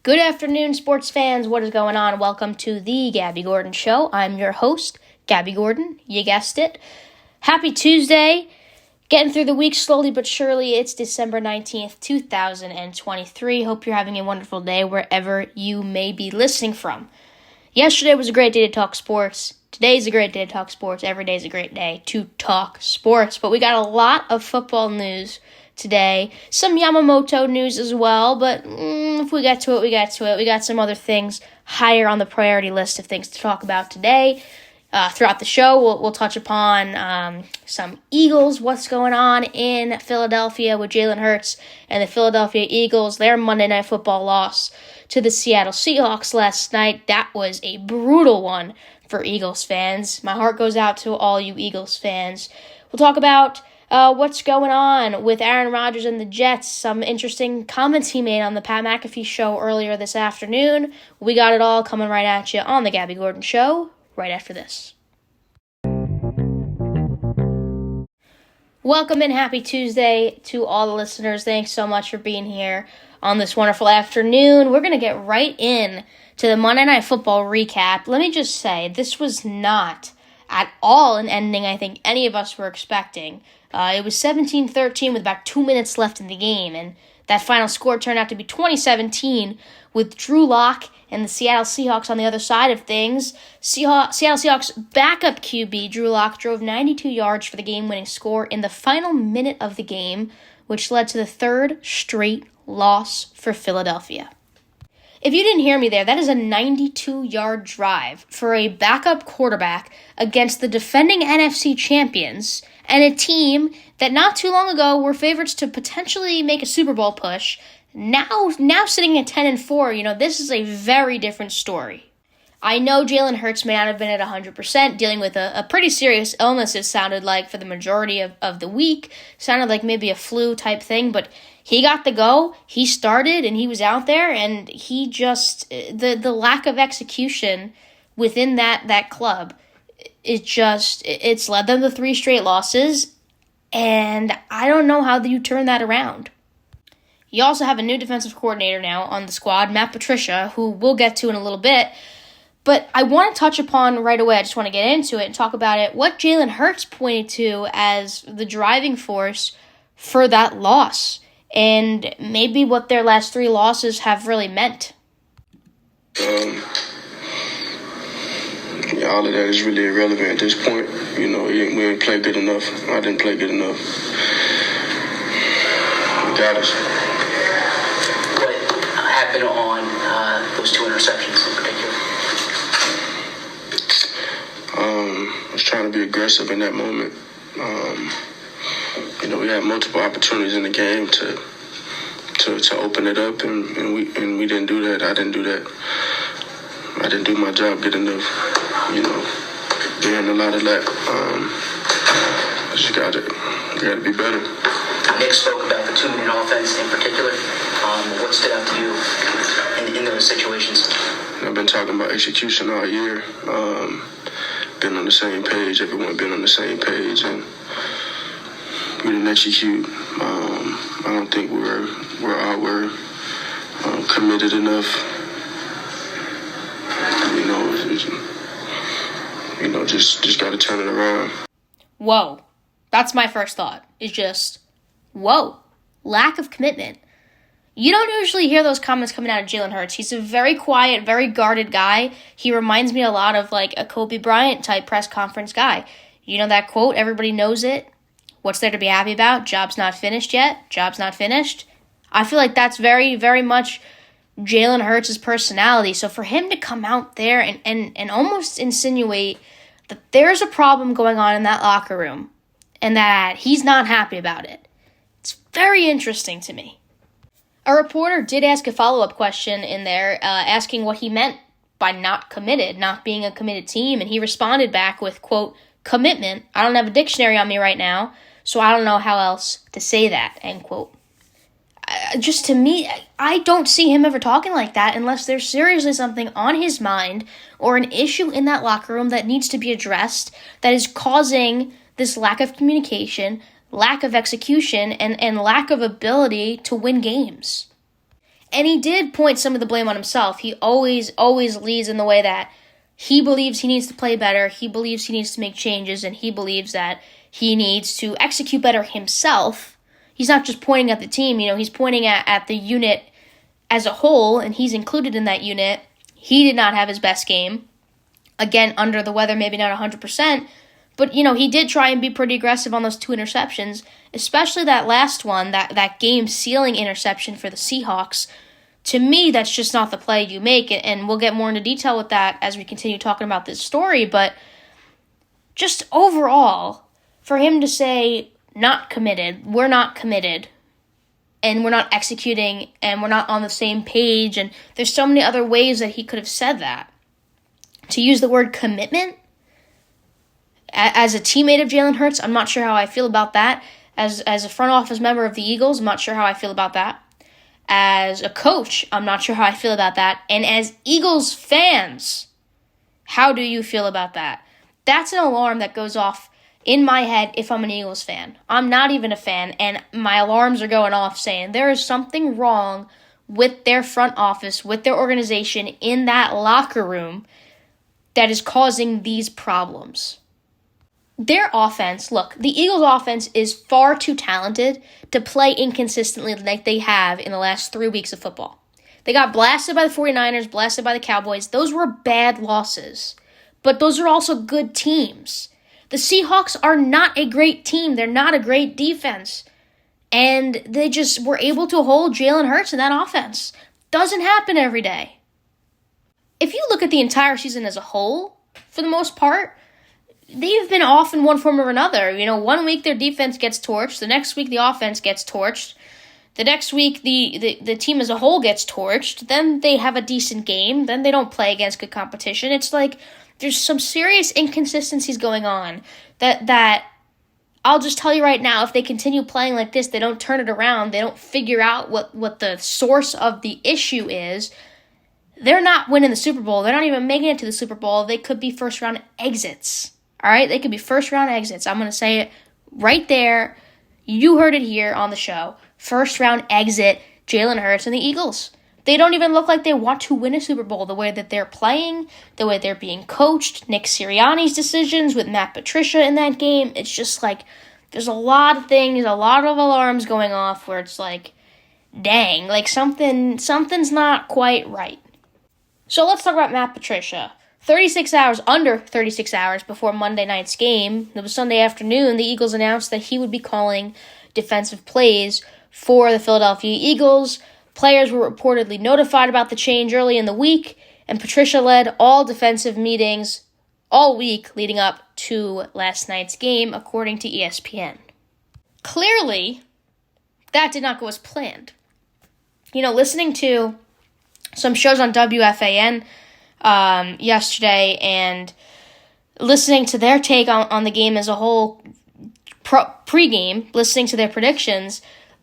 Good afternoon, sports fans. What is going on? Welcome to the Gabby Gordon Show. I'm your host, Gabby Gordon. You guessed it. Happy Tuesday. Getting through the week slowly but surely. It's December 19th, 2023. Hope you're having a wonderful day wherever you may be listening from. Yesterday was a great day to talk sports. Today's a great day to talk sports. Every day is a great day to talk sports. But we got a lot of football news today. Some Yamamoto news as well, but if we get to it, we get to it. We got some other things higher on the priority list of things to talk about today. Throughout the show, we'll touch upon some Eagles, what's going on in Philadelphia with Jalen Hurts and the Philadelphia Eagles, their Monday Night Football loss to the Seattle Seahawks last night. That was a brutal one for Eagles fans. My heart goes out to all you Eagles fans. We'll talk about what's going on with Aaron Rodgers and the Jets, some interesting comments he made on the Pat McAfee show earlier this afternoon. We got it all coming right at you on the Gabby Gordon Show right after this. Welcome and happy Tuesday to all the listeners. Thanks so much for being here on this wonderful afternoon. We're going to get right in to the Monday Night Football recap. Let me just say, this was not at all an ending I think any of us were expecting. It was 17-13 with about 2 minutes left in the game, and that final score turned out to be 20-17 with Drew Lock and the Seattle Seahawks on the other side of things. Seattle Seahawks backup QB Drew Lock drove 92 yards for the game-winning score in the final minute of the game, which led to the third straight loss for Philadelphia. If you didn't hear me there, that is a 92-yard drive for a backup quarterback against the defending NFC champions and a team that not too long ago were favorites to potentially make a Super Bowl push. Now sitting at 10-4, this is a very different story. I know Jalen Hurts may not have been at 100%, dealing with a pretty serious illness, it sounded like, for the majority of the week. Sounded like maybe a flu type thing, but he got the go. He started, and he was out there, and he just, the lack of execution within that club, it's led them to 3 straight losses, and I don't know how you turn that around. You also have a new defensive coordinator now on the squad, Matt Patricia, who we'll get to in a little bit. But I want to touch upon right away, I just want to get into it and talk about it, what Jalen Hurts pointed to as the driving force for that loss, and maybe what their last 3 losses have really meant. All of that is really irrelevant at this point. We didn't play good enough. I didn't play good enough. We got us. What happened on those 2 interceptions in particular? I was trying to be aggressive in that moment. We had multiple opportunities in the game to open it up, and we didn't do that. I didn't do that. I didn't do my job good enough. Being a lot of that. I just got to be better. Nick spoke about the 2-minute offense in particular. What stood out to you in those situations? I've been talking about execution all year. Been on the same page. Everyone been on the same page, and we didn't execute. I don't think we're committed enough. Just got to turn it around. Whoa. That's my first thought, is just, whoa. Lack of commitment. You don't usually hear those comments coming out of Jalen Hurts. He's a very quiet, very guarded guy. He reminds me a lot of like a Kobe Bryant type press conference guy. You know that quote? Everybody knows it. What's there to be happy about? Job's not finished yet. Job's not finished. I feel like that's very, very much Jalen Hurts' personality. So for him to come out there and almost insinuate that there's a problem going on in that locker room and that he's not happy about it, it's very interesting to me. A reporter did ask a follow-up question in there, asking what he meant by not committed, not being a committed team, and he responded back with, quote, commitment. I don't have a dictionary on me right now, so I don't know how else to say that, end quote. Just to me, I don't see him ever talking like that unless there's seriously something on his mind or an issue in that locker room that needs to be addressed that is causing this lack of communication, lack of execution, and lack of ability to win games. And he did point some of the blame on himself. He always leads in the way that he believes he needs to play better, he believes he needs to make changes, and he believes that he needs to execute better himself. He's not just pointing at the team, he's pointing at the unit as a whole, and he's included in that unit. He did not have his best game. Again, under the weather, maybe not 100%, but, he did try and be pretty aggressive on those 2 interceptions, especially that last one, that game-sealing interception for the Seahawks. To me, that's just not the play you make, and we'll get more into detail with that as we continue talking about this story, but just overall, for him to say, not committed, we're not committed, and we're not executing, and we're not on the same page, and there's so many other ways that he could have said that. To use the word commitment, as a teammate of Jalen Hurts, I'm not sure how I feel about that. As a front office member of the Eagles, I'm not sure how I feel about that. As a coach, I'm not sure how I feel about that. And as Eagles fans, how do you feel about that? That's an alarm that goes off in my head if I'm an Eagles fan. I'm not even a fan, and my alarms are going off saying there is something wrong with their front office, with their organization in that locker room that is causing these problems. Their offense, look, the Eagles' offense is far too talented to play inconsistently like they have in the last 3 weeks of football. They got blasted by the 49ers, blasted by the Cowboys. Those were bad losses, but those are also good teams. The Seahawks are not a great team. They're not a great defense, and they just were able to hold Jalen Hurts in that offense. Doesn't happen every day. If you look at the entire season as a whole, for the most part, they've been off in one form or another. 1 week their defense gets torched. The next week the offense gets torched. The next week the team as a whole gets torched. Then they have a decent game. Then they don't play against good competition. It's like there's some serious inconsistencies going on that I'll just tell you right now, if they continue playing like this, they don't turn it around, they don't figure out what the source of the issue is, they're not winning the Super Bowl. They're not even making it to the Super Bowl. They could be first-round exits. All right, they could be first-round exits. I'm going to say it right there. You heard it here on the show. First-round exit, Jalen Hurts and the Eagles. They don't even look like they want to win a Super Bowl the way that they're playing, the way they're being coached, Nick Sirianni's decisions with Matt Patricia in that game. It's just like there's a lot of things, a lot of alarms going off where it's like, dang, like something's not quite right. So let's talk about Matt Patricia. Under 36 hours before Monday night's game, it was Sunday afternoon, the Eagles announced that he would be calling defensive plays for the Philadelphia Eagles. Players were reportedly notified about the change early in the week, and Patricia led all defensive meetings all week leading up to last night's game, according to ESPN. Clearly, that did not go as planned. Listening to some shows on WFAN yesterday and listening to their take on the game as a whole pre-game, listening to their predictions,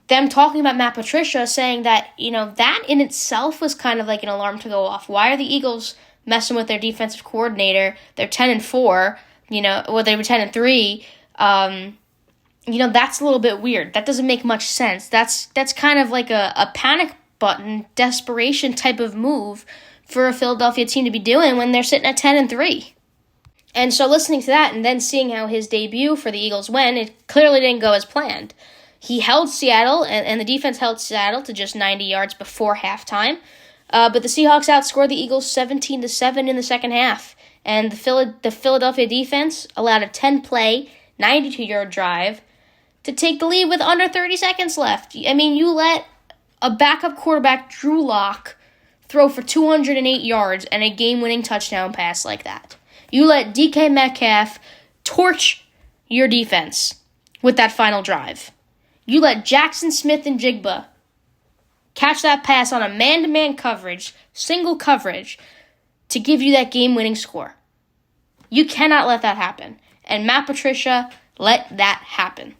them talking about Matt Patricia, saying that, that in itself was kind of like an alarm to go off. Why are the Eagles messing with their defensive coordinator? They're 10-4, they were 10-3. That's a little bit weird. That doesn't make much sense. That's kind of like a panic button, desperation type of move for a Philadelphia team to be doing when they're sitting at 10-3. And so listening to that and then seeing how his debut for the Eagles went, it clearly didn't go as planned. He held Seattle, and the defense held Seattle to just 90 yards before halftime. But the Seahawks outscored the Eagles 17-7 in the second half. And the Philadelphia defense allowed a 10-play, 92-yard drive to take the lead with under 30 seconds left. I mean, you let a backup quarterback, Drew Lock, throw for 208 yards and a game-winning touchdown pass like that. You let DK Metcalf torch your defense with that final drive. You let Jackson Smith and Jigba catch that pass on a man-to-man coverage, single coverage, to give you that game-winning score. You cannot let that happen. And Matt Patricia let that happen.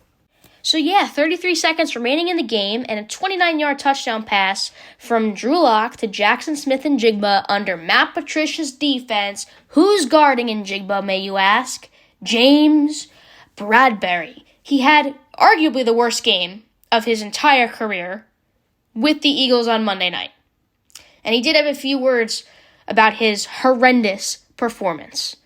So 33 seconds remaining in the game and a 29-yard touchdown pass from Drew Lock to Jackson Smith and Jigba under Matt Patricia's defense. Who's guarding in Jigba, may you ask? James Bradbury. He had arguably the worst game of his entire career with the Eagles on Monday night. And he did have a few words about his horrendous performance.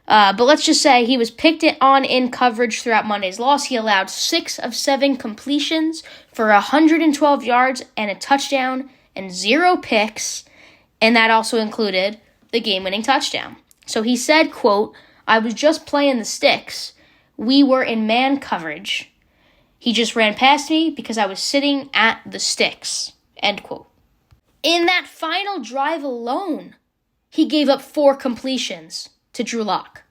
But let's just say he was picked on in coverage throughout Monday's loss. He allowed 6 of 7 completions for 112 yards and a touchdown and 0 picks. And that also included the game-winning touchdown. So he said, quote, "I was just playing the sticks. We were in man coverage. He just ran past me because I was sitting at the sticks," end quote. In that final drive alone, he gave up 4 completions to Drew Lock.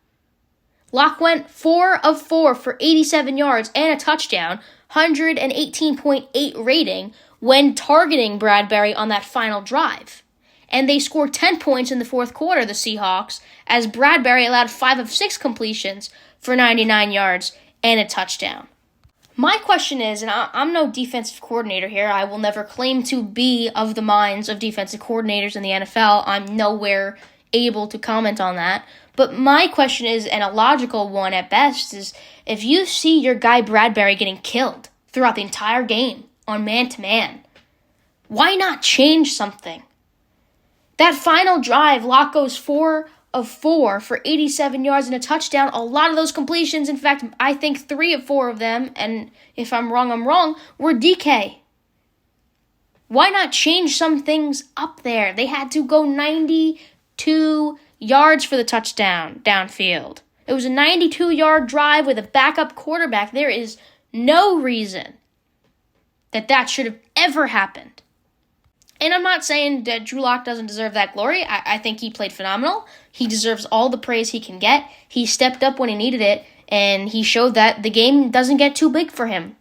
Lock went 4 of 4 for 87 yards and a touchdown, 118.8 rating when targeting Bradbury on that final drive. And they scored 10 points in the fourth quarter, the Seahawks, as Bradbury allowed 5 of 6 completions for 99 yards and a touchdown. My question is, and I'm no defensive coordinator here, I will never claim to be of the minds of defensive coordinators in the NFL. I'm nowhere able to comment on that. But my question is, and a logical one at best, is if you see your guy Bradbury getting killed throughout the entire game on man-to-man, why not change something? That final drive, Locke goes 4 of 4 for 87 yards and a touchdown. A lot of those completions, in fact, I think 3 of 4 of them, and if I'm wrong, were DK. Why not change some things up there? They had to go 92 yards for the touchdown downfield. It was a 92-yard drive with a backup quarterback. There is no reason that should have ever happened. And I'm not saying that Drew Lock doesn't deserve that glory. I think he played phenomenal. He deserves all the praise he can get. He stepped up when he needed it, and he showed that the game doesn't get too big for him.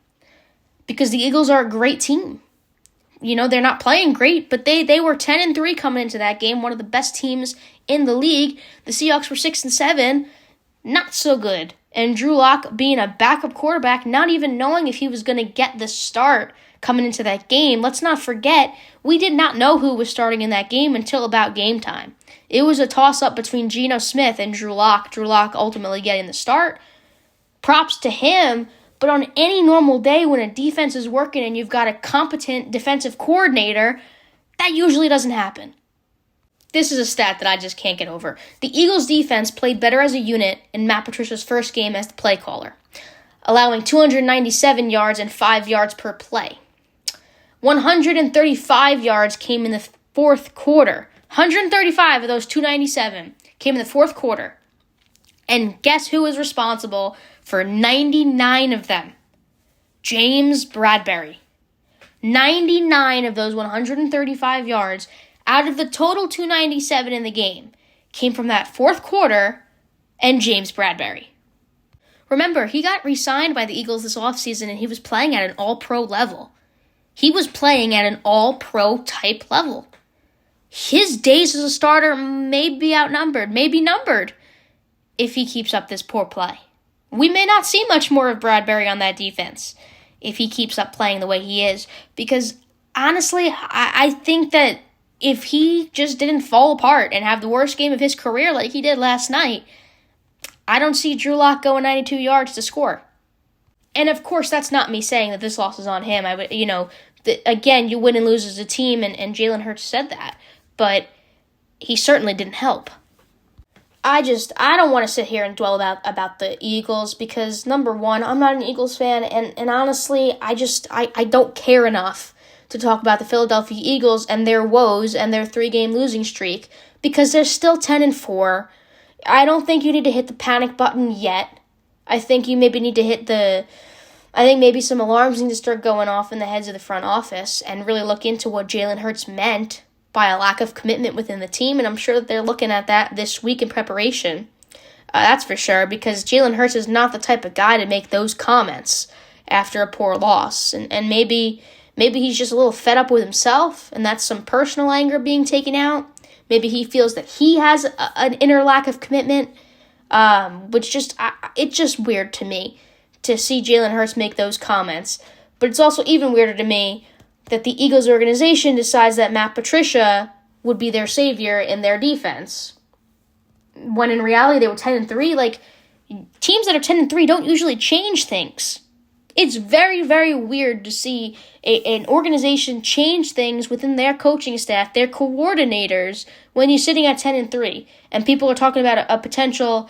Because the Eagles are a great team. You know, they're not playing great, but they were 10-3 coming into that game, one of the best teams in the league. The Seahawks were 6-7, not so good. And Drew Lock being a backup quarterback, not even knowing if he was going to get the start coming into that game. Let's not forget, we did not know who was starting in that game until about game time. It was a toss-up between Geno Smith and Drew Lock. Drew Lock ultimately getting the start. Props to him, but on any normal day when a defense is working and you've got a competent defensive coordinator, that usually doesn't happen. This is a stat that I just can't get over. The Eagles' defense played better as a unit in Matt Patricia's first game as the play caller, allowing 297 yards and 5 yards per play. 135 yards came in the fourth quarter. 135 of those 297 came in the fourth quarter. And guess who was responsible for 99 of them? James Bradbury. 99 of those 135 yards out of the total 297 in the game came from that fourth quarter and James Bradbury. Remember, he got re-signed by the Eagles this offseason and he was playing at an all-pro level. He was playing at an all-pro type level. His days as a starter may be outnumbered, may be numbered, if he keeps up this poor play. We may not see much more of Bradbury on that defense if he keeps up playing the way he is. Because, honestly, I think that if he just didn't fall apart and have the worst game of his career like he did last night, I don't see Drew Lock going 92 yards to score. And, of course, that's not me saying that this loss is on him. Again, you win and lose as a team, and Jalen Hurts said that. But he certainly didn't help. I don't want to sit here and dwell about the Eagles because, number one, I'm not an Eagles fan, and honestly, I don't care enough to talk about the Philadelphia Eagles and their woes and their 3-game losing streak because they're still 10-4. I don't think you need to hit the panic button yet. I think you maybe need to maybe some alarms need to start going off in the heads of the front office and really look into what Jalen Hurts meant by a lack of commitment within the team, and I'm sure that they're looking at that this week in preparation. That's for sure, because Jalen Hurts is not the type of guy to make those comments after a poor loss, and maybe he's just a little fed up with himself, and that's some personal anger being taken out. Maybe he feels that he has an inner lack of commitment, it's just weird to me to see Jalen Hurts make those comments. But it's also even weirder to me that the Eagles organization decides that Matt Patricia would be their savior in their defense. When in reality they were 10-3. Like, teams that are 10-3 don't usually change things. It's very, very weird to see an organization change things within their coaching staff, their coordinators, when you're sitting at 10-3, and people are talking about a potential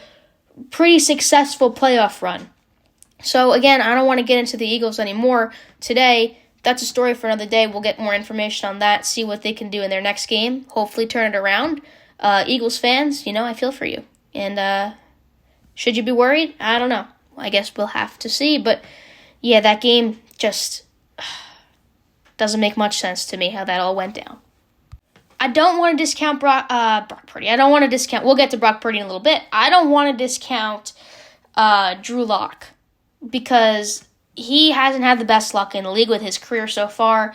pretty successful playoff run. So again, I don't want to get into the Eagles anymore today. That's a story for another day. We'll get more information on that, see what they can do in their next game, hopefully turn it around. Eagles fans, I feel for you. And should you be worried? I don't know. I guess we'll have to see. But yeah, that game just doesn't make much sense to me how that all went down. I don't want to discount Brock Purdy. We'll get to Brock Purdy in a little bit. I don't want to discount Drew Lock because he hasn't had the best luck in the league with his career so far.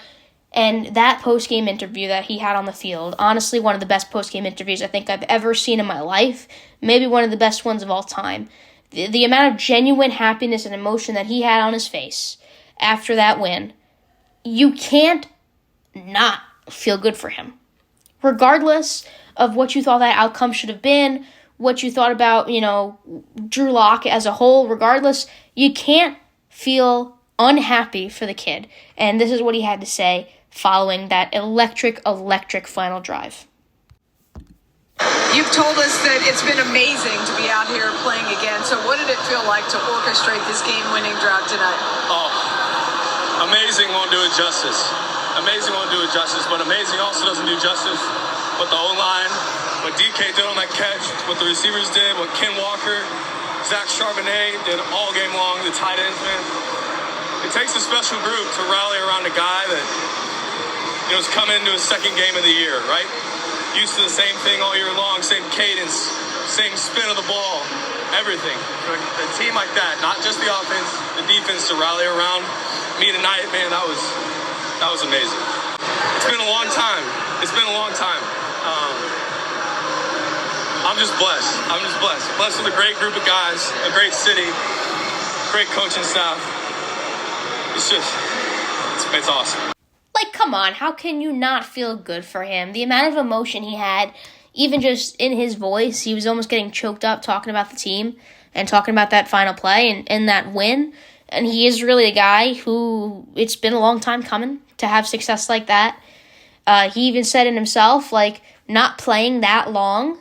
And that post-game interview that he had on the field, honestly, one of the best post-game interviews I think I've ever seen in my life. Maybe one of the best ones of all time. The amount of genuine happiness and emotion that he had on his face after that win, you can't not feel good for him. Regardless of what you thought that outcome should have been, what you thought about, Drew Lock as a whole, regardless, you can't feel unhappy for the kid. And this is what he had to say following that electric final drive. You've told us that it's been amazing to be out here playing again. So what did it feel like to orchestrate this game-winning drive tonight? Oh, amazing won't do it justice. But amazing also doesn't do justice what the O-line, what DK did on that catch, what the receivers did, what Ken Walker, Zach Charbonnet did all game long, the tight ends, man. It takes a special group to rally around a guy that, has come into his second game of the year, right? Used to the same thing all year long, same cadence, same spin of the ball, everything. A team like that, not just the offense, the defense to rally around me tonight, man, that was amazing. It's been a long time. I'm just blessed. Blessed with a great group of guys, a great city, great coaching staff. It's awesome. Like, come on, how can you not feel good for him? The amount of emotion he had, even just in his voice, he was almost getting choked up talking about the team and talking about that final play and that win. And he is really a guy who, it's been a long time coming to have success like that. He even said it himself, not playing that long,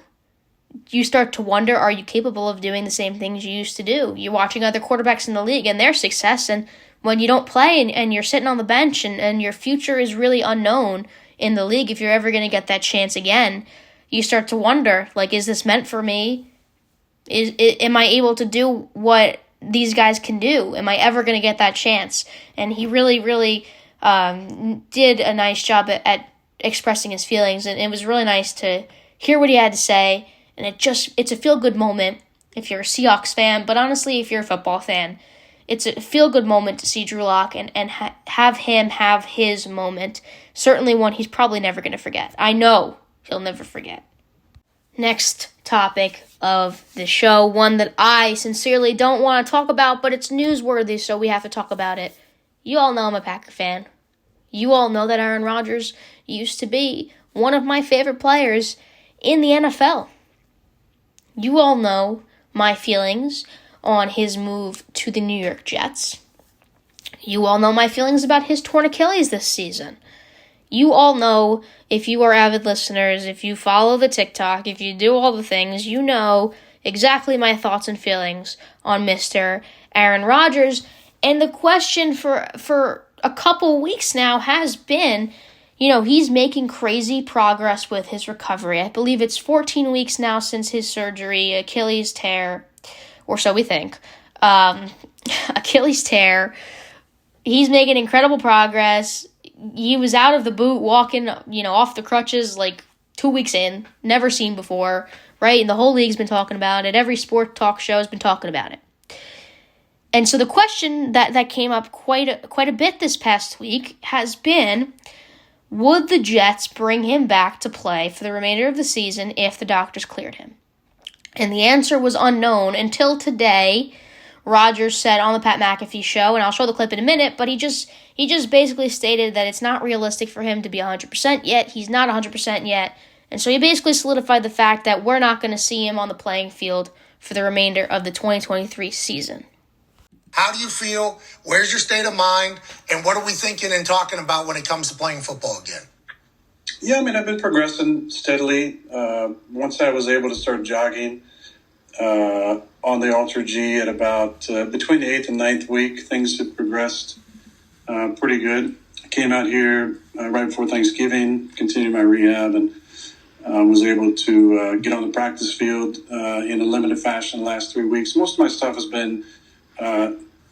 you start to wonder, are you capable of doing the same things you used to do? You're watching other quarterbacks in the league and their success, and when you don't play and you're sitting on the bench and your future is really unknown in the league, if you're ever going to get that chance again, you start to wonder, is this meant for me? Am I able to do what these guys can do? Am I ever going to get that chance? And he really, really did a nice job at expressing his feelings, and it was really nice to hear what he had to say, and it's a feel-good moment if you're a Seahawks fan, but honestly, if you're a football fan, it's a feel-good moment to see Drew Lock and have him have his moment. Certainly one he's probably never going to forget. I know he'll never forget. Next topic of the show, one that I sincerely don't want to talk about, but it's newsworthy, so we have to talk about it. You all know I'm a Packer fan. You all know that Aaron Rodgers used to be one of my favorite players in the NFL. You all know my feelings on his move to the New York Jets. You all know my feelings about his torn Achilles this season. You all know, if you are avid listeners, if you follow the TikTok, if you do all the things, you know exactly my thoughts and feelings on Mr. Aaron Rodgers. And the question for a couple weeks now has been, he's making crazy progress with his recovery. I believe it's 14 weeks now since his surgery, Achilles tear, or so we think. Achilles tear. He's making incredible progress. He was out of the boot walking, off the crutches 2 weeks in. Never seen before, right? And the whole league's been talking about it. Every sport talk show has been talking about it. And so the question that came up quite a bit this past week has been, would the Jets bring him back to play for the remainder of the season if the doctors cleared him? And the answer was unknown until today. Rodgers said on the Pat McAfee show, and I'll show the clip in a minute, but he just basically stated that it's not realistic for him to be 100% yet. He's not 100% yet. And so he basically solidified the fact that we're not going to see him on the playing field for the remainder of the 2023 season. How do you feel? Where's your state of mind? And what are we thinking and talking about when it comes to playing football again? Yeah, I mean, I've been progressing steadily. Once I was able to start jogging on the Ultra G at about between the 8th and 9th week, things had progressed pretty good. I came out here right before Thanksgiving, continued my rehab, and was able to get on the practice field in a limited fashion the last 3 weeks. Most of my stuff has been,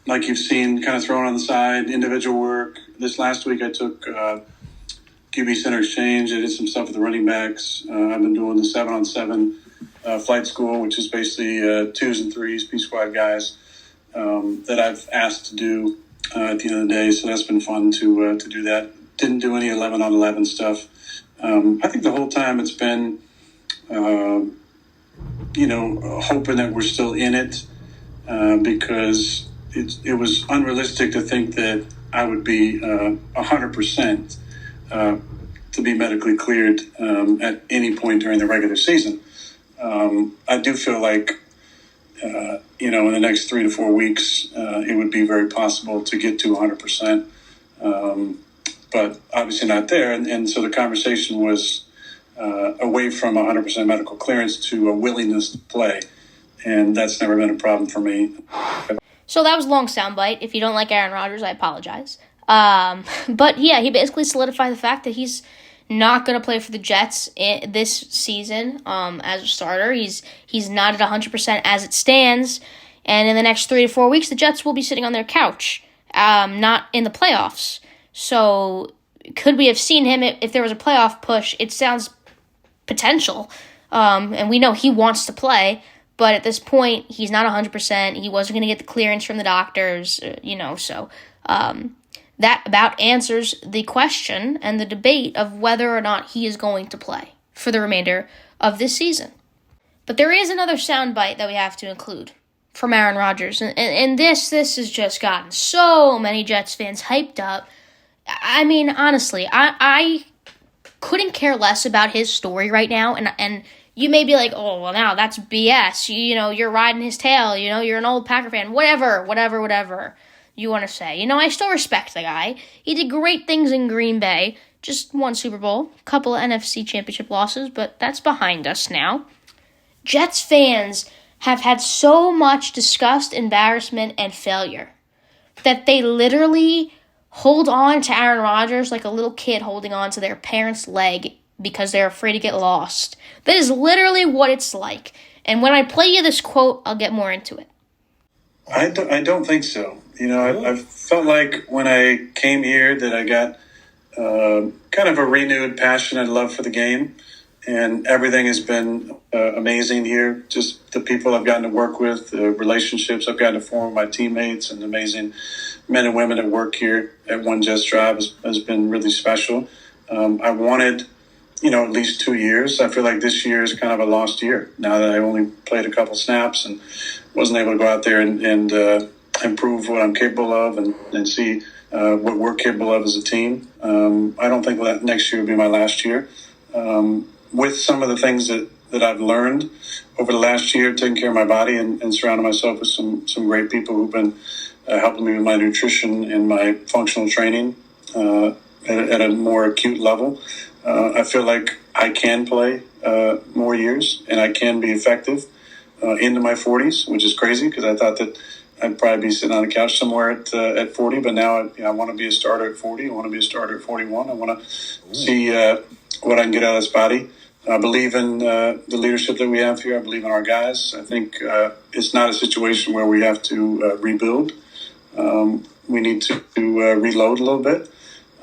like you've seen, kind of thrown on the side, individual work. This last week I took QB center exchange. I did some stuff with the running backs. I've been doing the 7-on-7 flight school, which is basically 2s and 3s, P squad guys that I've asked to do at the end of the day. So that's been fun to do that. Didn't do any 11-on-11 stuff. I think the whole time it's been, hoping that we're still in it because it was unrealistic to think that I would be 100% to be medically cleared at any point during the regular season. I do feel like, in the next 3 to 4 weeks, it would be very possible to get to 100%. But obviously not there. And so the conversation was away from 100% medical clearance to a willingness to play. And that's never been a problem for me. So that was a long soundbite. If you don't like Aaron Rodgers, I apologize. But yeah, he basically solidified the fact that he's not going to play for the Jets this season as a starter. He's not at 100% as it stands. And in the next 3 to 4 weeks, the Jets will be sitting on their couch, not in the playoffs. So could we have seen him if there was a playoff push? It sounds potential. And we know he wants to play. But at this point, he's not 100%. He wasn't going to get the clearance from the doctors, So that about answers the question and the debate of whether or not he is going to play for the remainder of this season. But there is another soundbite that we have to include from Aaron Rodgers. And this has just gotten so many Jets fans hyped up. I mean, honestly, I couldn't care less about his story right now. And you may be like, oh, well, now that's BS. You're riding his tail. You're an old Packer fan. Whatever you want to say. I still respect the guy. He did great things in Green Bay. Just won Super Bowl. Couple of NFC championship losses, but that's behind us now. Jets fans have had so much disgust, embarrassment, and failure that they literally hold on to Aaron Rodgers like a little kid holding on to their parent's leg because they're afraid to get lost. That is literally what it's like. And when I play you this quote, I'll get more into it. I don't think so. I felt like when I came here that I got kind of a renewed passion and love for the game. And everything has been amazing here. Just the people I've gotten to work with, the relationships I've gotten to form with my teammates, and amazing men and women that work here at One Jets Drive has been really special. I wanted, at least 2 years. I feel like this year is kind of a lost year now that I only played a couple snaps and wasn't able to go out there and improve what I'm capable of and see what we're capable of as a team. I don't think that next year will be my last year. With some of the things that I've learned over the last year, taking care of my body and surrounding myself with some great people who've been helping me with my nutrition and my functional training at a more acute level. I feel like I can play more years and I can be effective into my 40s, which is crazy because I thought that I'd probably be sitting on a couch somewhere at 40, but now I want to be a starter at 40. I want to be a starter at 41. I want to see what I can get out of this body. I believe in the leadership that we have here. I believe in our guys. I think it's not a situation where we have to rebuild. We need to reload a little bit,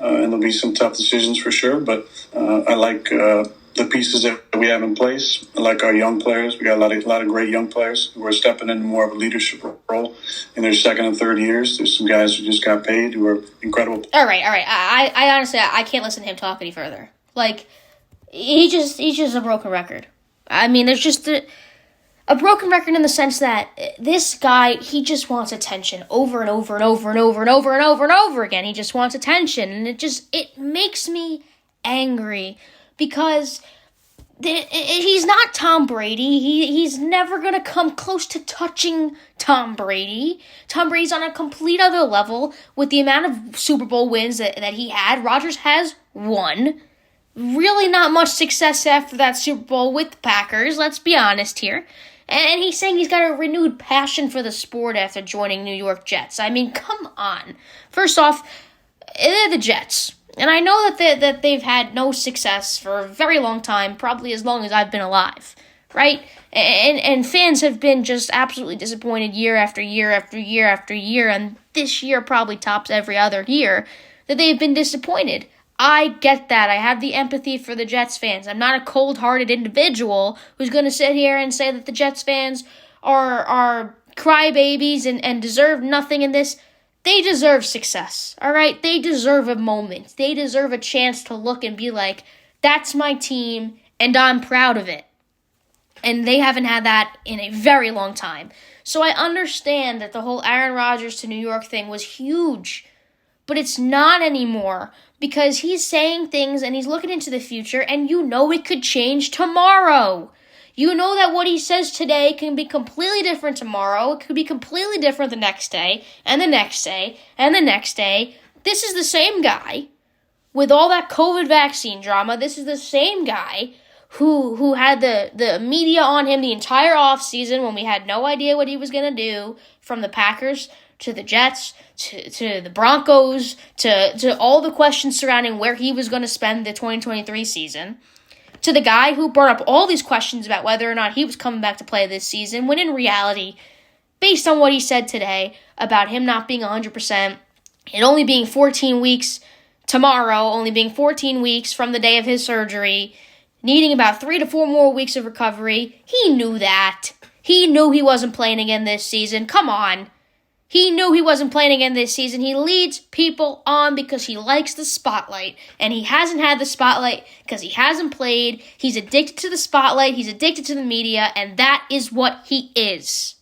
and there'll be some tough decisions for sure. But I like the pieces that we have in place. I like our young players. We got a lot of great young players who are stepping into more of a leadership role in their second and third years. There's some guys who just got paid who are incredible. All right. I honestly, I can't listen to him talk any further. Like, he's just a broken record. I mean, there's just a broken record in the sense that this guy, he just wants attention over and over and over and over and over and over and over again. He just wants attention, and it makes me angry because He's not Tom Brady. He's never going to come close to touching Tom Brady. Tom Brady's on a complete other level with the amount of Super Bowl wins that he had. Rodgers has one. Really not much success after that Super Bowl with the Packers, let's be honest here. And he's saying he's got a renewed passion for the sport after joining New York Jets. I mean, come on. First off, they're the Jets. And I know that they've had no success for a very long time, probably as long as I've been alive, right? And fans have been just absolutely disappointed year after year after year after year, and this year probably tops every other year that they've been disappointed. I get that. I have the empathy for the Jets fans. I'm not a cold-hearted individual who's going to sit here and say that the Jets fans are crybabies and deserve nothing in this. They deserve success, all right? They deserve a moment. They deserve a chance to look and be like, that's my team, and I'm proud of it. And they haven't had that in a very long time. So I understand that the whole Aaron Rodgers to New York thing was huge, but it's not anymore because he's saying things and he's looking into the future, and you know it could change tomorrow. You know that what he says today can be completely different tomorrow. It could be completely different the next day, and the next day, and the next day. This is the same guy with all that COVID vaccine drama. This is the same guy who had the media on him the entire offseason when we had no idea what he was going to do, from the Packers to the Jets to the Broncos to all the questions surrounding where he was going to spend the 2023 season. To the guy who brought up all these questions about whether or not he was coming back to play this season, when in reality, based on what he said today about him not being 100%, it only being 14 weeks tomorrow, only being 14 weeks from the day of his surgery, needing about 3 to 4 more weeks of recovery, he knew that. He knew he wasn't playing again this season. Come on. He knew he wasn't playing again this season. He leads people on because he likes the spotlight. And he hasn't had the spotlight because he hasn't played. He's addicted to the spotlight. He's addicted to the media. And that is what he is.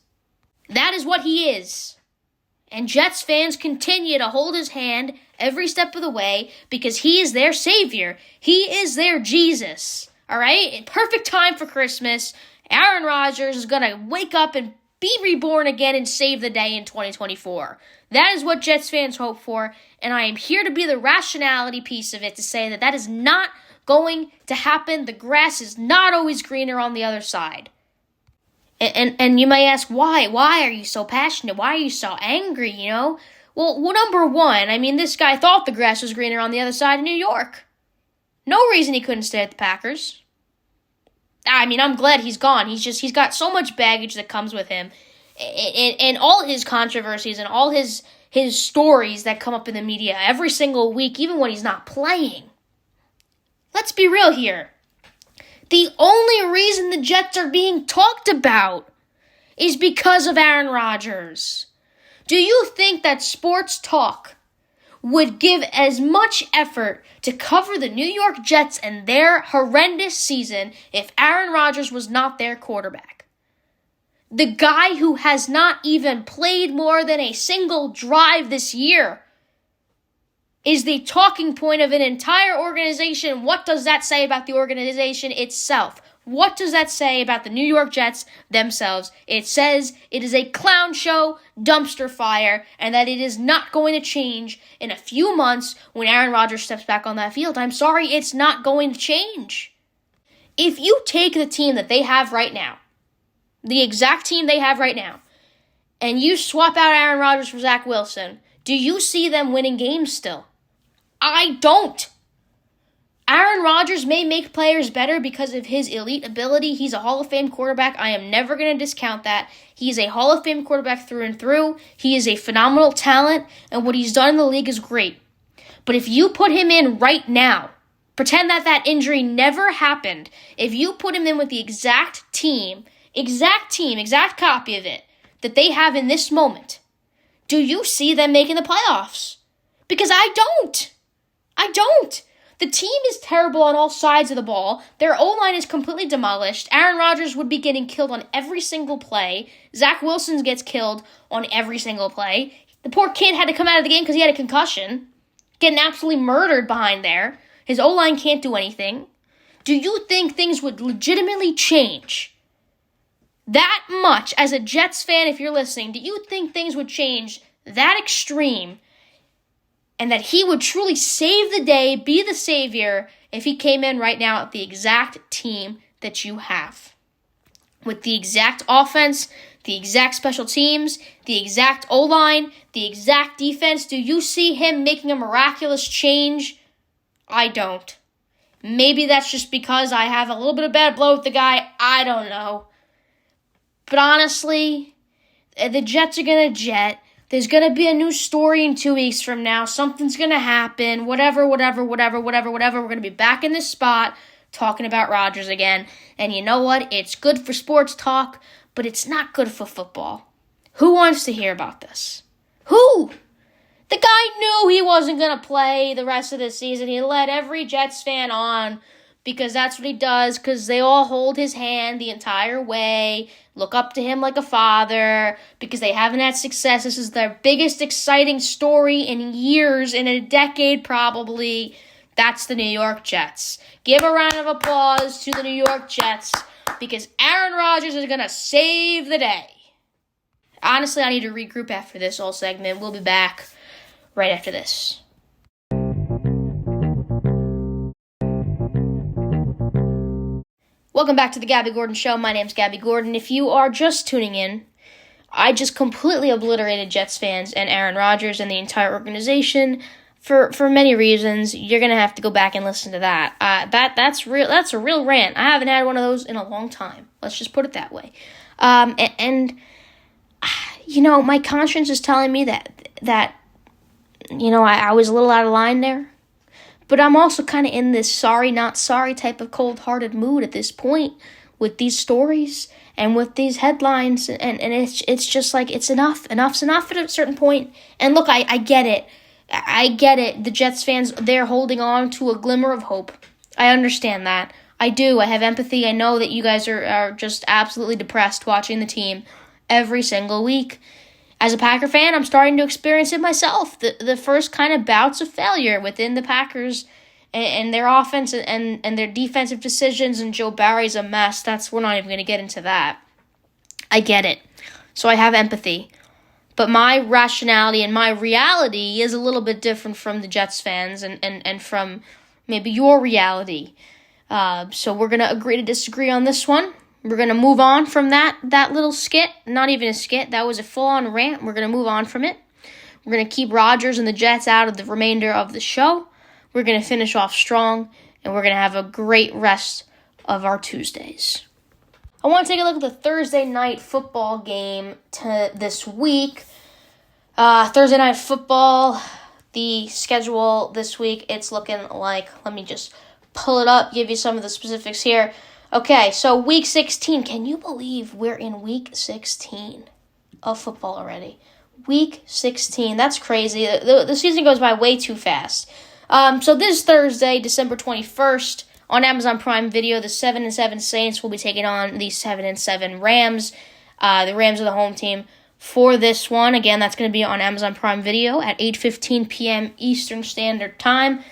That is what he is. And Jets fans continue to hold his hand every step of the way because he is their savior. He is their Jesus. All right? Perfect time for Christmas. Aaron Rodgers is going to wake up and be reborn again and save the day in 2024. That is what Jets fans hope for, and I am here to be the rationality piece of it to say that is not going to happen. The grass is not always greener on the other side. And you may ask, why? Why are you so passionate? Why are you so angry, you know? Well, number one, I mean, this guy thought the grass was greener on the other side of New York. No reason he couldn't stay at the Packers. I mean, I'm glad he's gone. He's got so much baggage that comes with him. And all his controversies and all his stories that come up in the media every single week, even when he's not playing. Let's be real here. The only reason the Jets are being talked about is because of Aaron Rodgers. Do you think that sports talk would give as much effort to cover the New York Jets and their horrendous season if Aaron Rodgers was not their quarterback? The guy who has not even played more than a single drive this year is the talking point of an entire organization. What does that say about the organization itself? What does that say about the New York Jets themselves? It says it is a clown show, dumpster fire, and that it is not going to change in a few months when Aaron Rodgers steps back on that field. I'm sorry, it's not going to change. If you take the team that they have right now, the exact team they have right now, and you swap out Aaron Rodgers for Zach Wilson, do you see them winning games still? I don't. Aaron Rodgers may make players better because of his elite ability. He's a Hall of Fame quarterback. I am never going to discount that. He's a Hall of Fame quarterback through and through. He is a phenomenal talent, and what he's done in the league is great. But if you put him in right now, pretend that injury never happened, if you put him in with the exact copy of it that they have in this moment, do you see them making the playoffs? Because I don't. The team is terrible on all sides of the ball. Their O-line is completely demolished. Aaron Rodgers would be getting killed on every single play. Zach Wilson gets killed on every single play. The poor kid had to come out of the game because he had a concussion. Getting absolutely murdered behind there. His O-line can't do anything. Do you think things would legitimately change that much as a Jets fan, if you're listening? Do you think things would change that extreme and that he would truly save the day, be the savior, if he came in right now at the exact team that you have? With the exact offense, the exact special teams, the exact O-line, the exact defense, do you see him making a miraculous change? I don't. Maybe that's just because I have a little bit of bad blood with the guy. I don't know. But honestly, the Jets are going to jet. There's going to be a new story in 2 weeks from now. Something's going to happen. Whatever. We're going to be back in this spot talking about Rodgers again. And you know what? It's good for sports talk, but it's not good for football. Who wants to hear about this? Who? The guy knew he wasn't going to play the rest of the season. He led every Jets fan on because that's what he does, because they all hold his hand the entire way, look up to him like a father, because they haven't had success. This is their biggest exciting story in years, in a decade probably. That's the New York Jets. Give a round of applause to the New York Jets, because Aaron Rodgers is going to save the day. Honestly, I need to regroup after this whole segment. We'll be back right after this. Welcome back to the Gabby Gordon Show. My name's Gabby Gordon. If you are just tuning in, I just completely obliterated Jets fans and Aaron Rodgers and the entire organization for many reasons. You're going to have to go back and listen to that. That's real. That's a real rant. I haven't had one of those in a long time. Let's just put it that way. And you know, my conscience is telling me that you know, I was a little out of line there. But I'm also kind of in this sorry, not sorry type of cold-hearted mood at this point with these stories and with these headlines. And it's just like, it's enough. Enough's enough at a certain point. And look, I get it. I get it. The Jets fans, they're holding on to a glimmer of hope. I understand that. I do. I have empathy. I know that you guys are just absolutely depressed watching the team every single week. As a Packer fan, I'm starting to experience it myself. The first kind of bouts of failure within the Packers and their offense and their defensive decisions, and Joe Barry's a mess. We're not even going to get into that. I get it. So I have empathy. But my rationality and my reality is a little bit different from the Jets fans and from maybe your reality. So we're going to agree to disagree on this one. We're going to move on from that little skit. Not even a skit. That was a full-on rant. We're going to move on from it. We're going to keep Rodgers and the Jets out of the remainder of the show. We're going to finish off strong, and we're going to have a great rest of our Tuesdays. I want to take a look at the Thursday night football game this week. Thursday night football, the schedule this week, it's looking like, let me just pull it up, give you some of the specifics here. Okay, so week 16. Can you believe we're in week 16 of football already? Week 16. That's crazy. The season goes by way too fast. So this Thursday, December 21st, on Amazon Prime Video, the 7-7 Saints will be taking on the 7-7 Rams. The Rams are the home team for this one. Again, that's going to be on Amazon Prime Video at 8:15 p.m. Eastern Standard Time.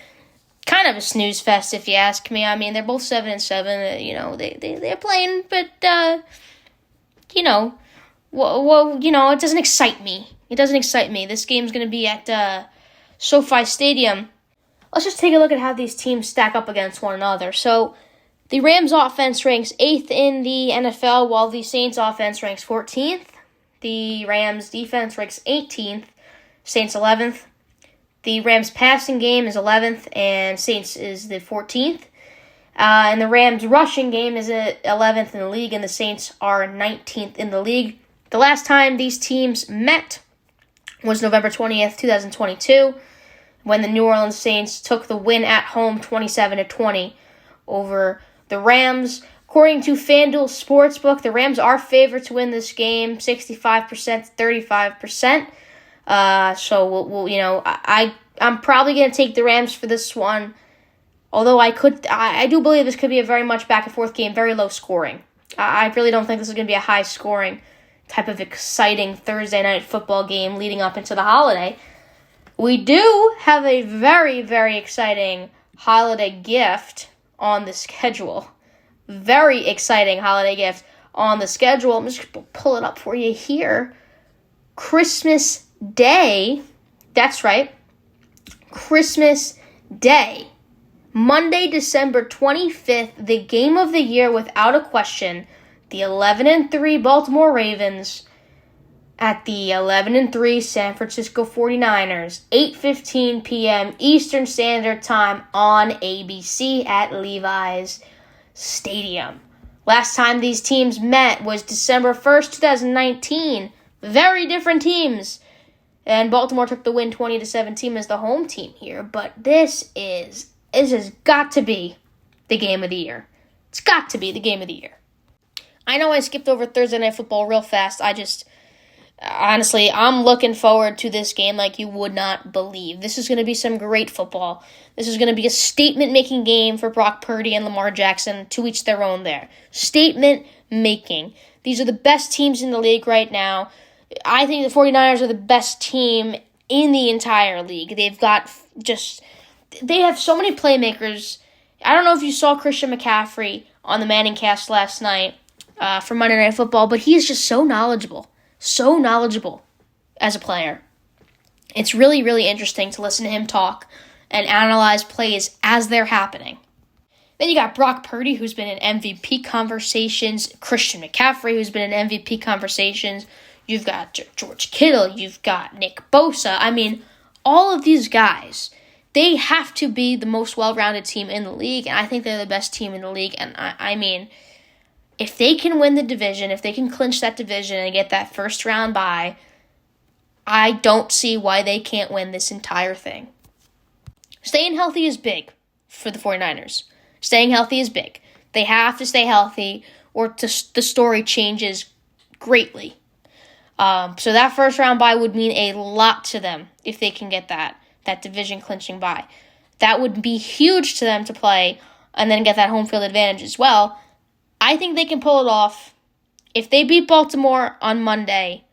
Kind of a snooze fest, if you ask me. I mean, they're both 7-7. You know, they're playing, but you know, well, you know, it doesn't excite me. It doesn't excite me. This game's going to be at SoFi Stadium. Let's just take a look at how these teams stack up against one another. So, the Rams offense ranks 8th in the NFL, while the Saints offense ranks 14th. The Rams defense ranks 18th, Saints 11th. The Rams passing game is 11th, and Saints is the 14th. And the Rams rushing game is at 11th in the league, and the Saints are 19th in the league. The last time these teams met was November 20th, 2022, when the New Orleans Saints took the win at home 27-20 over the Rams. According to FanDuel Sportsbook, the Rams are favored to win this game, 65% to 35%. So we'll you know, I'm probably going to take the Rams for this one. Although I do believe this could be a very much back and forth game, very low scoring. I really don't think this is going to be a high scoring type of exciting Thursday night football game leading up into the holiday. We do have a very, very exciting holiday gift on the schedule. Very exciting holiday gift on the schedule. I'm just going to pull it up for you here. Christmas Day. That's right. Christmas Day. Monday, December 25th, the game of the year without a question. The 11-3 Baltimore Ravens at the 11-3 San Francisco 49ers. 8:15 p.m. Eastern Standard Time on ABC at Levi's Stadium. Last time these teams met was December 1st, 2019. Very different teams. And Baltimore took the win 20-17 as the home team here. But this has got to be the game of the year. It's got to be the game of the year. I know I skipped over Thursday Night Football real fast. Honestly, I'm looking forward to this game like you would not believe. This is going to be some great football. This is going to be a statement-making game for Brock Purdy and Lamar Jackson, to each their own there. Statement-making. These are the best teams in the league right now. I think the 49ers are the best team in the entire league. They have so many playmakers. I don't know if you saw Christian McCaffrey on the Manning cast last night for Monday Night Football, but he is just so knowledgeable as a player. It's really, really interesting to listen to him talk and analyze plays as they're happening. Then you got Brock Purdy, who's been in MVP conversations, Christian McCaffrey, who's been in MVP conversations. You've got George Kittle, you've got Nick Bosa. I mean, all of these guys, they have to be the most well-rounded team in the league, and I think they're the best team in the league. And I mean, if they can win the division, if they can clinch that division and get that first round bye, I don't see why they can't win this entire thing. Staying healthy is big for the 49ers. Staying healthy is big. They have to stay healthy or the story changes greatly. So that first round bye would mean a lot to them if they can get that division clinching bye. That would be huge to them to play and then get that home field advantage as well. I think they can pull it off. If they beat Baltimore on Monday,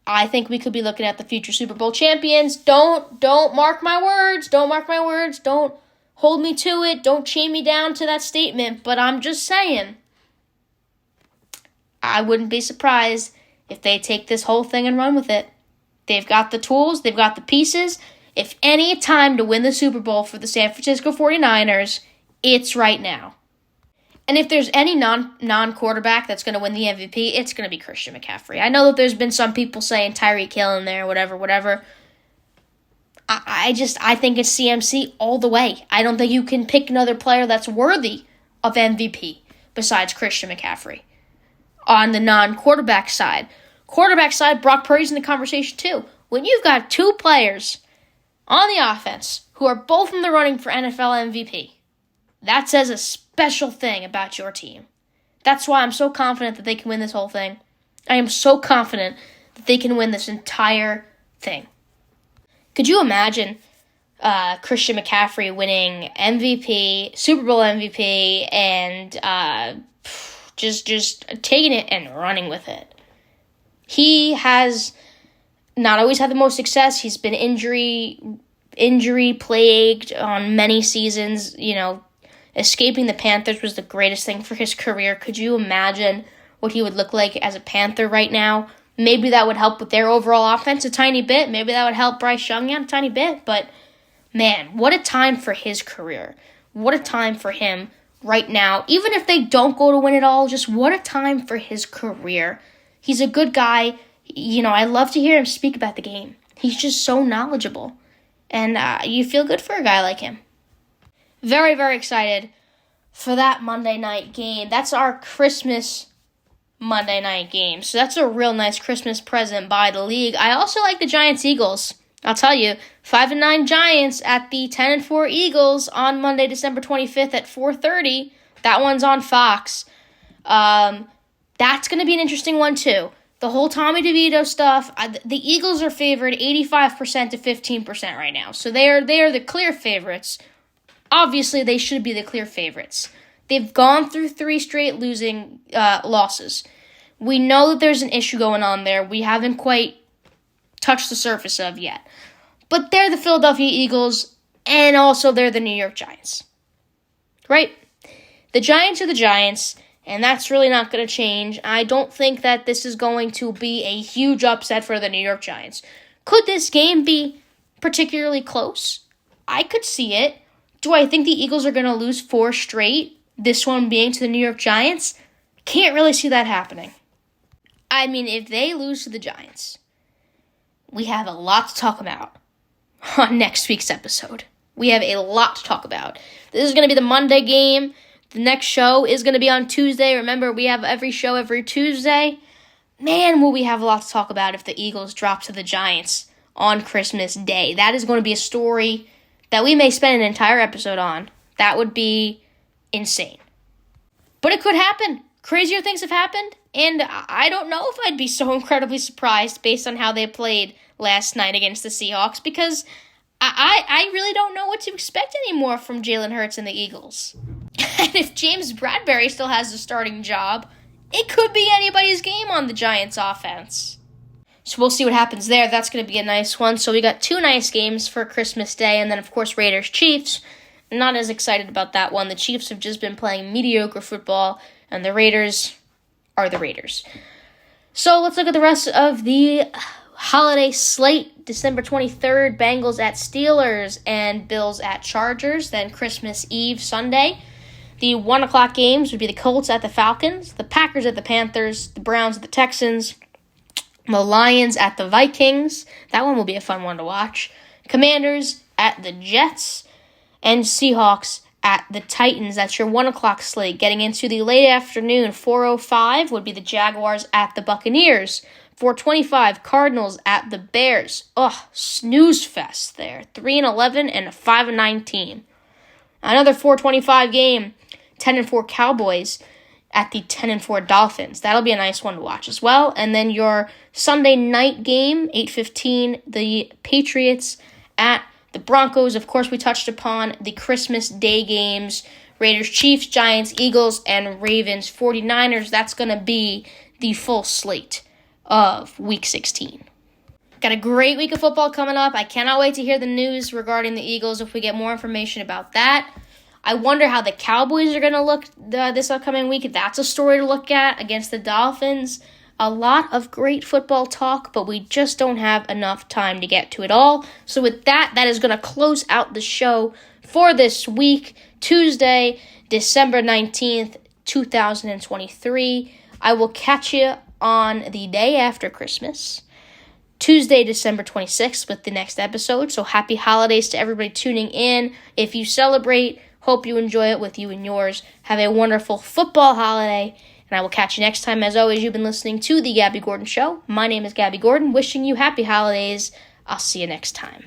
I think we could be looking at the future Super Bowl champions. Don't mark my words. Don't mark my words. Don't hold me to it. Don't chain me down to that statement. But I'm just saying, I wouldn't be surprised if they take this whole thing and run with it. They've got the tools. They've got the pieces. If any time to win the Super Bowl for the San Francisco 49ers, it's right now. And if there's any non-quarterback that's going to win the MVP, it's going to be Christian McCaffrey. I know that there's been some people saying Tyreek Hill in there, whatever. I think it's CMC all the way. I don't think you can pick another player that's worthy of MVP besides Christian McCaffrey. On the non-quarterback side. Quarterback side, Brock Purdy's in the conversation too. When you've got two players on the offense who are both in the running for NFL MVP, that says a special thing about your team. That's why I'm so confident that they can win this whole thing. I am so confident that they can win this entire thing. Could you imagine Christian McCaffrey winning MVP, Super Bowl MVP, and just taking it and running with it? He has not always had the most success. He's been injury plagued on many seasons. You know, escaping the Panthers was the greatest thing for his career. Could you imagine what he would look like as a Panther right now? Maybe that would help with their overall offense a tiny bit. Maybe that would help Bryce Young out a tiny bit. But, man, what a time for his career. What a time for him right now. Even if they don't go to win it all, just what a time for his career. He's a good guy. You know, I love to hear him speak about the game. He's just so knowledgeable. And you feel good for a guy like him. Very, very excited for that Monday night game. That's our Christmas Monday night game. So that's a real nice Christmas present by the league. I also like the Giants-Eagles. I'll tell you, 5-9 Giants at the 10-4 Eagles on Monday, December 25th at 4:30. That one's on Fox. That's going to be an interesting one, too. The whole Tommy DeVito stuff, the Eagles are favored 85% to 15% right now. So they are the clear favorites. Obviously, they should be the clear favorites. They've gone through 3 straight losing losses. We know that there's an issue going on there we haven't quite touched the surface of yet. But they're the Philadelphia Eagles, and also they're the New York Giants. right? The Giants are the Giants, and that's really not going to change. I don't think that this is going to be a huge upset for the New York Giants. Could this game be particularly close? I could see it. Do I think the Eagles are going to lose 4 straight? This one being to the New York Giants? Can't really see that happening. I mean, if they lose to the Giants, we have a lot to talk about on next week's episode. We have a lot to talk about. This is going to be the Monday game. The next show is going to be on Tuesday. Remember, we have every show every Tuesday. Man, will we have a lot to talk about if the Eagles drop to the Giants on Christmas Day. That is going to be a story that we may spend an entire episode on. That would be insane. But it could happen. Crazier things have happened, and I don't know if I'd be so incredibly surprised based on how they played last night against the Seahawks, because I really don't know what to expect anymore from Jalen Hurts and the Eagles. And if James Bradbury still has the starting job, it could be anybody's game on the Giants offense. So we'll see what happens there. That's going to be a nice one. So we got 2 nice games for Christmas Day, and then, of course, Raiders-Chiefs. Not as excited about that one. The Chiefs have just been playing mediocre football, and the Raiders are the Raiders. So let's look at the rest of the holiday slate. December 23rd, Bengals at Steelers and Bills at Chargers. Then Christmas Eve, Sunday. The 1 o'clock games would be the Colts at the Falcons, the Packers at the Panthers, the Browns at the Texans, the Lions at the Vikings. That one will be a fun one to watch. Commanders at the Jets, and Seahawks at the Titans. That's your 1 o'clock slate. Getting into the late afternoon, 4:05 would be the Jaguars at the Buccaneers. 4:25, Cardinals at the Bears. Snooze fest there. 3-11 and a 5-9 team. Another 4:25 game, 10-4 Cowboys at the 10-4 Dolphins. That'll be a nice one to watch as well. And then your Sunday night game, 8:15, the Patriots at the Broncos. Of course, we touched upon the Christmas Day games, Raiders, Chiefs, Giants, Eagles, and Ravens, 49ers. That's going to be the full slate of Week 16. Got a great week of football coming up. I cannot wait to hear the news regarding the Eagles if we get more information about that. I wonder how the Cowboys are going to look this upcoming week. That's a story to look at against the Dolphins. A lot of great football talk, but we just don't have enough time to get to it all. So with that, that is going to close out the show for this week, Tuesday, December 19th, 2023. I will catch you on the day after Christmas, Tuesday, December 26th, with the next episode. So happy holidays to everybody tuning in. If you celebrate, hope you enjoy it with you and yours. Have a wonderful football holiday, and I will catch you next time. As always, you've been listening to The Gabby Gordon Show. My name is Gabby Gordon, wishing you happy holidays. I'll see you next time.